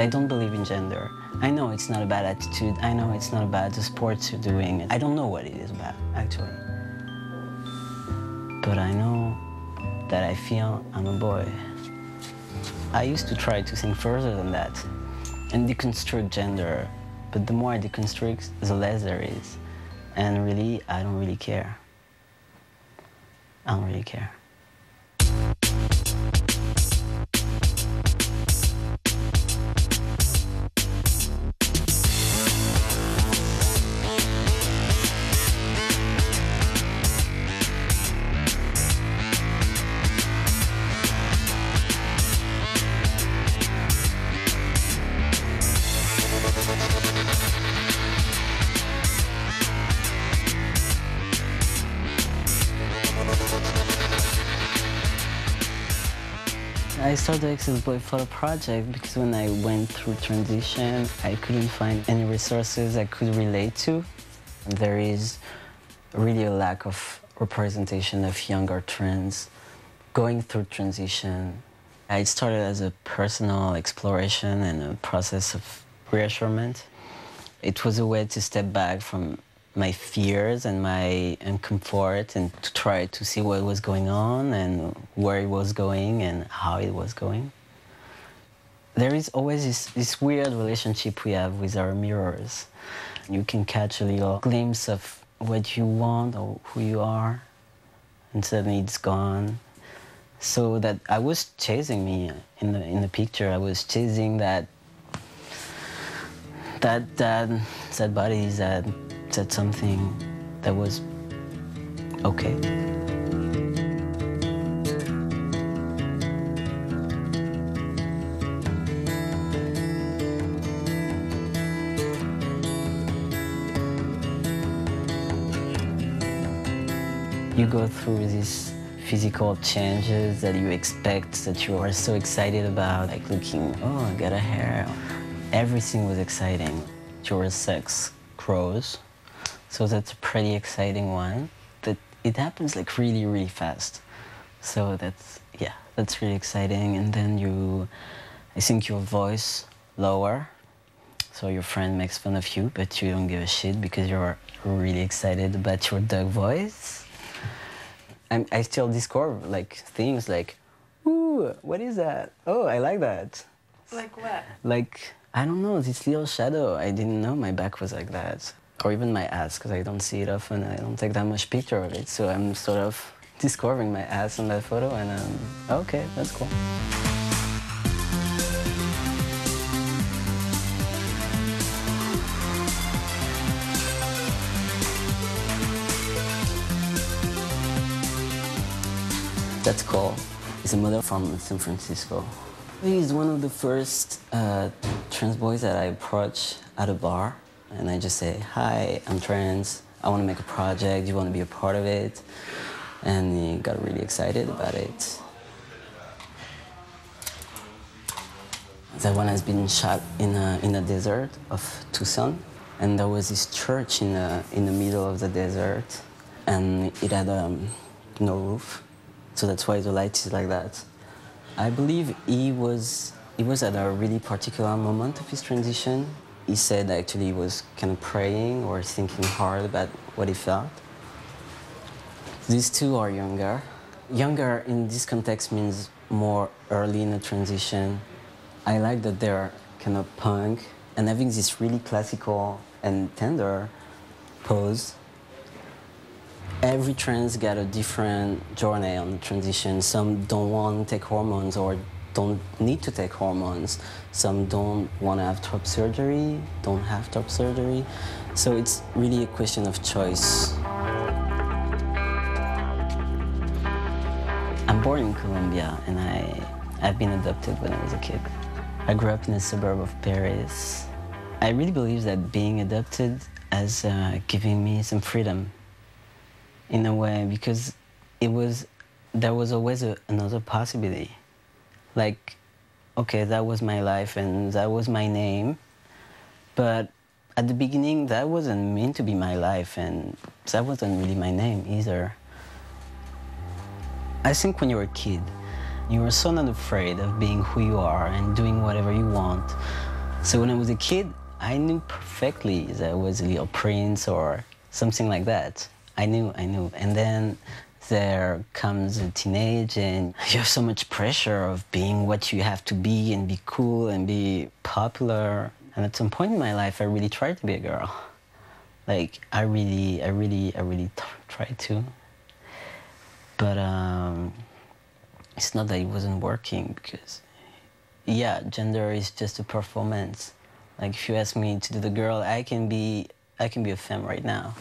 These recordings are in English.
I don't believe in gender. I know it's not a bad attitude. I know it's not a bad sport you're doing. I don't know what it is about, actually. But I know that I feel I'm a boy. I used to try to think further than that and deconstruct gender. But the more I deconstruct, the less there is. And really, I don't really care. I don't really care. I started the Excess Boy Photo Project because when I went through transition, I couldn't find any resources I could relate to. There is really a lack of representation of younger trans going through transition. It started as a personal exploration and a process of reassurance. It was a way to step back from my fears and my uncomfort and to try to see what was going on and where it was going and how it was going. There is always this weird relationship we have with our mirrors. You can catch a little glimpse of what you want or who you are, and suddenly it's gone. So that I was chasing me in the picture. I was chasing that body that said something that was okay. You go through these physical changes that you expect, that you are so excited about, like looking, oh, I got a hair. Everything was exciting. Your sex grows. So that's a pretty exciting one. But it happens like really, really fast. So that's really exciting. And then I think your voice lower. So your friend makes fun of you, but you don't give a shit because you're really excited about your dog voice. I still discover like things like, ooh, what is that? Oh, I like that. Like what? Like, I don't know, this little shadow. I didn't know my back was like that. Or even my ass, because I don't see it often. I don't take that much picture of it. So I'm sort of discovering my ass in that photo, and okay, that's cool. That's cool. He's a model from San Francisco. He's one of the first trans boys that I approach at a bar. And I just say, hi, I'm trans. I want to make a project. Do you want to be a part of it? And he got really excited about it. That one has been shot in a desert of Tucson. And there was this church in the middle of the desert. And it had no roof. So that's why the light is like that. I believe he was at a really particular moment of his transition. He said actually he was kind of praying or thinking hard about what he felt. These two are younger. Younger in this context means more early in the transition. I like that they're kind of punk and having this really classical and tender pose. Every trans got a different journey on the transition. Some don't want to take hormones or don't need to take hormones. Some don't want to have top surgery, don't have top surgery. So it's really a question of choice. I'm born in Colombia and I've been adopted when I was a kid. I grew up in a suburb of Paris. I really believe that being adopted has given me some freedom in a way, because there was always another possibility. Like, okay, that was my life and that was my name, but at the beginning that wasn't meant to be my life and that wasn't really my name either. I think when you're a kid, you are so not afraid of being who you are and doing whatever you want. So when I was a kid, I knew perfectly that I was a little prince or something like that. I knew. And then there comes a teenage and you have so much pressure of being what you have to be and be cool and be popular. And at some point in my life, I really tried to be a girl. Like, I really tried to. But it's not that it wasn't working because, yeah, gender is just a performance. Like, if you ask me to do the girl, I can be a femme right now.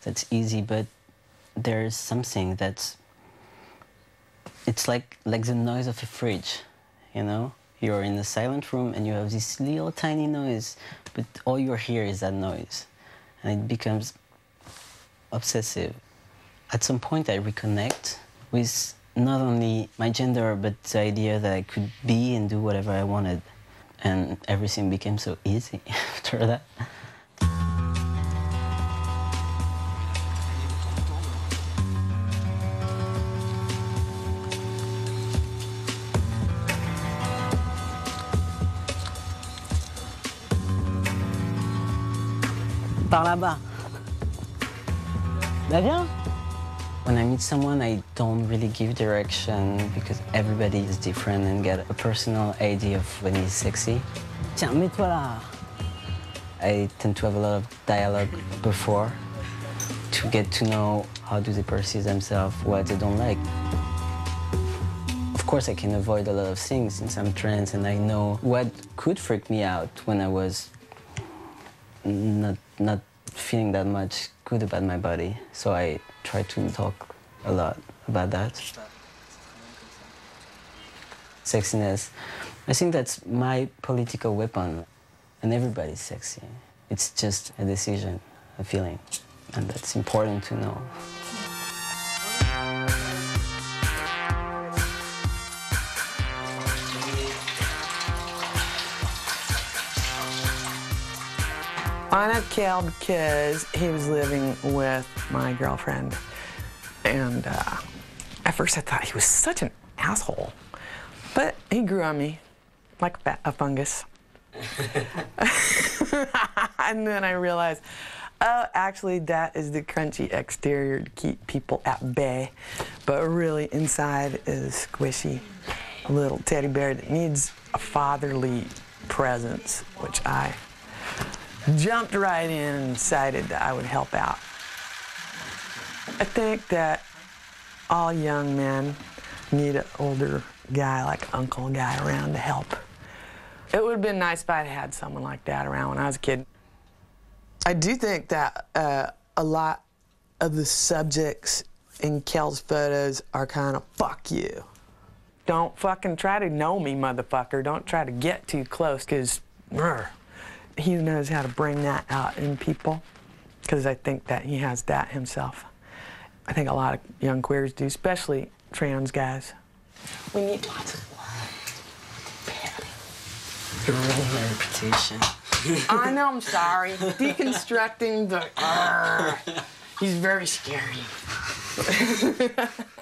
That's easy, but there's something that's, it's like the noise of a fridge, you know? You're in a silent room and you have this little tiny noise, but all you hear is that noise. And it becomes obsessive. At some point I reconnect with not only my gender, but the idea that I could be and do whatever I wanted. And everything became so easy after that. Par là-bas. Bah viens. When I meet someone, I don't really give direction because everybody is different and get a personal idea of when he's sexy. Tiens, mets-toi là. I tend to have a lot of dialogue before to get to know how do they perceive themselves, what they don't like. Of course, I can avoid a lot of things since I'm trans and I know what could freak me out when I was not feeling that much good about my body. So I try to talk a lot about that. Sexiness, I think that's my political weapon. And everybody's sexy. It's just a decision, a feeling. And that's important to know. I met Cal because he was living with my girlfriend. And at first I thought he was such an asshole. But he grew on me like a fungus. And then I realized, oh, actually that is the crunchy exterior to keep people at bay. But really inside is squishy, a little teddy bear that needs a fatherly presence, which I jumped right in and decided that I would help out. I think that all young men need an older guy, like uncle guy, around to help. It would have been nice if I had someone like that around when I was a kid. I do think that a lot of the subjects in Kel's photos are kind of fuck you. Don't fucking try to know me, motherfucker. Don't try to get too close, because he knows how to bring that out in people, because I think that he has that himself. I think a lot of young queers do, especially trans guys. We need lots of love. You're ruining my reputation. I know, I'm sorry. Deconstructing the he's very scary.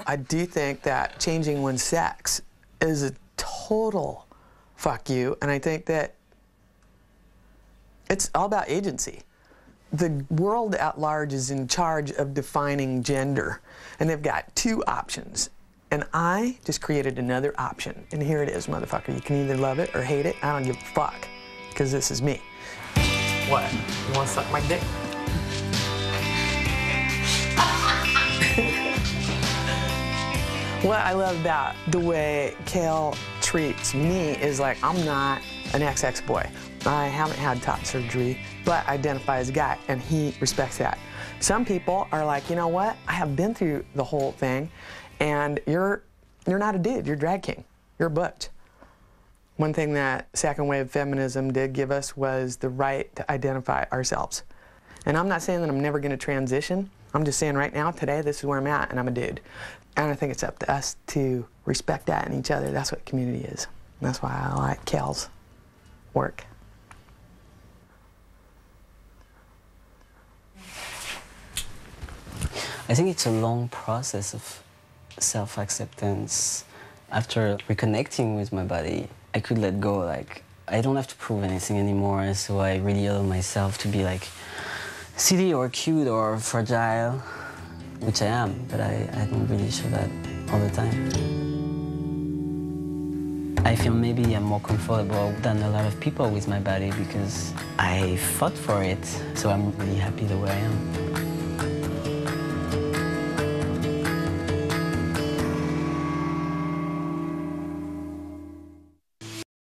I do think that changing one's sex is a total fuck you, and I think that it's all about agency. The world at large is in charge of defining gender, and they've got two options. And I just created another option, and here it is, motherfucker. You can either love it or hate it. I don't give a fuck, because this is me. What? You want to suck my dick? What I love about the way Cal treats me is like, I'm not an XX boy. I haven't had top surgery, but identify as a guy, and he respects that. Some people are like, you know what? I have been through the whole thing, and you're not a dude, you're drag king. You're a butch. One thing that second wave feminism did give us was the right to identify ourselves. And I'm not saying that I'm never gonna transition. I'm just saying right now, today, this is where I'm at, and I'm a dude. And I think it's up to us to respect that in each other. That's what community is. And that's why I like Cal's work. I think it's a long process of self-acceptance. After reconnecting with my body, I could let go, like, I don't have to prove anything anymore, so I really allow myself to be like silly or cute or fragile, which I am, but I don't really show that all the time. I feel maybe I'm more comfortable than a lot of people with my body because I fought for it, so I'm really happy the way I am.